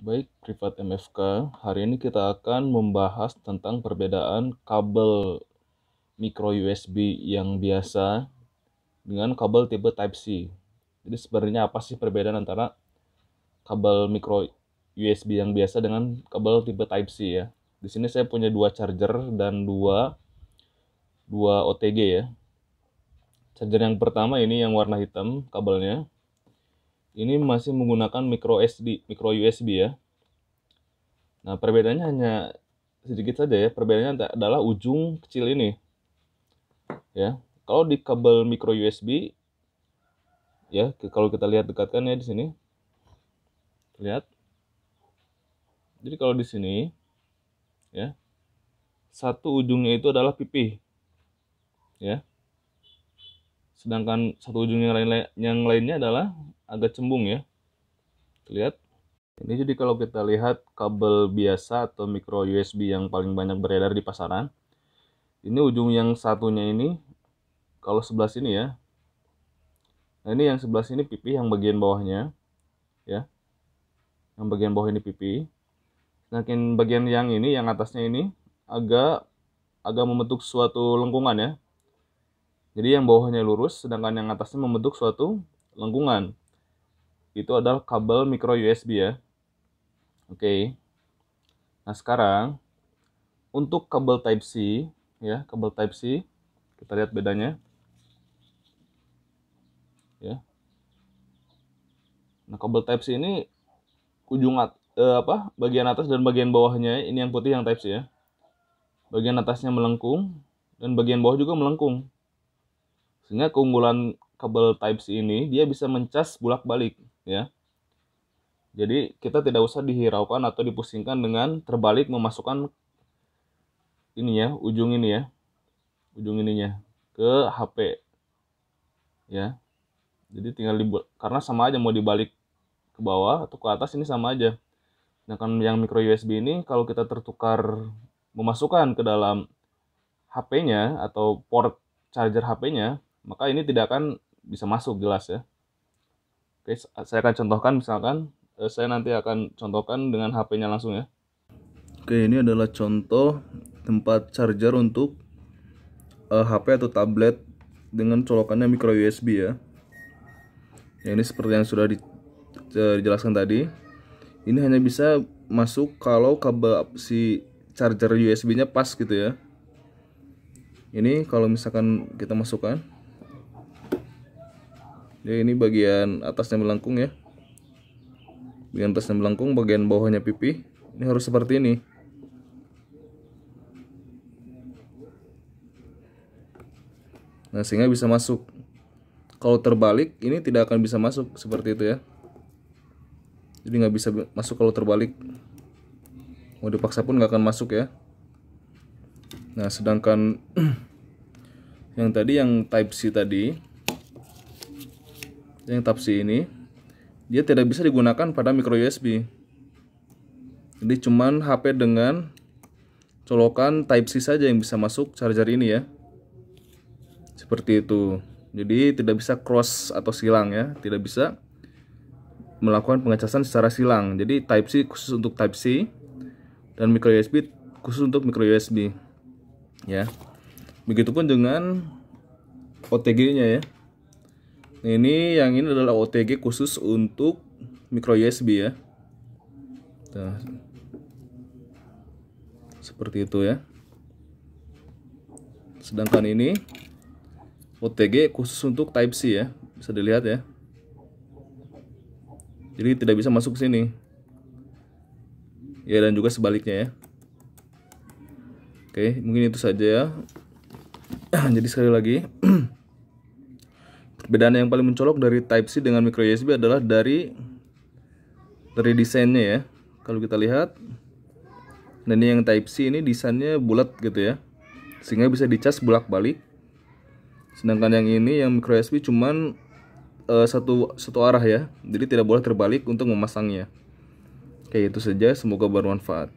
Baik, Privat MFK. Hari ini kita akan membahas tentang perbedaan kabel micro USB yang biasa dengan kabel tipe Type-C. Jadi sebenarnya apa sih perbedaan antara kabel micro USB yang biasa dengan kabel tipe Type-C ya? Di sini saya punya dua charger dan dua OTG ya. Charger yang pertama ini yang warna hitam kabelnya. Ini masih menggunakan micro USB ya. Nah, perbedaannya hanya sedikit saja ya. Perbedaannya adalah ujung kecil ini ya. Kalau di kabel micro USB ya, kalau kita lihat dekatkan ya di sini. Lihat. Jadi kalau di sini ya, satu ujungnya itu adalah pipih ya. Sedangkan satu ujung yang lainnya adalah agak cembung ya. Lihat. Ini jadi kalau kita lihat kabel biasa atau micro USB yang paling banyak beredar di pasaran, ini ujung yang satunya ini kalau sebelah sini ya. Nah, ini yang sebelah sini pipih yang bagian bawahnya ya. Yang bagian bawah ini pipih. Sedangkan bagian yang ini, yang atasnya ini agak membentuk suatu lengkungan ya. Jadi yang bawahnya lurus, sedangkan yang atasnya membentuk suatu lengkungan. Itu adalah kabel micro USB ya. Oke. Nah sekarang untuk kabel Type-C ya, kabel Type-C kita lihat bedanya ya. Nah kabel Type-C ini bagian atas dan bagian bawahnya ini yang putih yang Type-C ya. Bagian atasnya melengkung dan bagian bawah juga melengkung. Sehingga keunggulan kabel Type-C ini dia bisa mencas bolak-balik ya. Jadi kita tidak usah dihiraukan atau dipusingkan dengan terbalik memasukkan ini ya, ujung ini ya. Ujung ininya ke HP ya. Jadi tinggal karena sama aja mau dibalik ke bawah atau ke atas ini sama aja. Sedangkan yang micro USB ini kalau kita tertukar memasukkan ke dalam HP-nya atau port charger HP-nya, maka ini tidak akan bisa masuk jelas ya. Oke, saya akan contohkan misalkan saya nanti akan contohkan dengan HP-nya langsung ya. Oke, ini adalah contoh tempat charger untuk HP atau tablet dengan colokannya micro USB ya. Ya, ini seperti yang sudah dijelaskan tadi. Ini hanya bisa masuk kalau kabel si charger USB-nya pas gitu ya. Ini kalau misalkan kita masukkan, ya ini bagian atasnya melengkung ya. Bagian atasnya melengkung, bagian bawahnya pipih. Ini harus seperti ini. Nah, sehingga bisa masuk. Kalau terbalik, ini tidak akan bisa masuk seperti itu ya. Jadi nggak bisa masuk kalau terbalik. Mau dipaksa pun nggak akan masuk ya. Nah, sedangkan yang tadi yang Type-C tadi, yang Type-C ini, dia tidak bisa digunakan pada micro USB. Jadi cuman HP dengan colokan Type-C saja yang bisa masuk charger ini ya. Seperti itu. Jadi tidak bisa cross atau silang ya, tidak bisa melakukan pengecasan secara silang. Jadi Type-C khusus untuk Type-C dan micro USB khusus untuk micro USB ya. Begitupun dengan OTG-nya ya. Ini yang ini adalah OTG khusus untuk micro USB ya. Nah, seperti itu ya. Sedangkan ini OTG khusus untuk Type-C ya, bisa dilihat ya. Jadi tidak bisa masuk ke sini. Ya, dan juga sebaliknya ya. Oke, mungkin itu saja ya. Jadi sekali lagi, perbedaan yang paling mencolok dari Type-C dengan micro USB adalah dari desainnya ya. Kalau kita lihat, nah ini yang Type-C ini desainnya bulat gitu ya, sehingga bisa dicas bolak-balik. Sedangkan yang ini yang micro USB cuman satu arah ya, jadi tidak boleh terbalik untuk memasangnya. Oke, itu saja, semoga bermanfaat.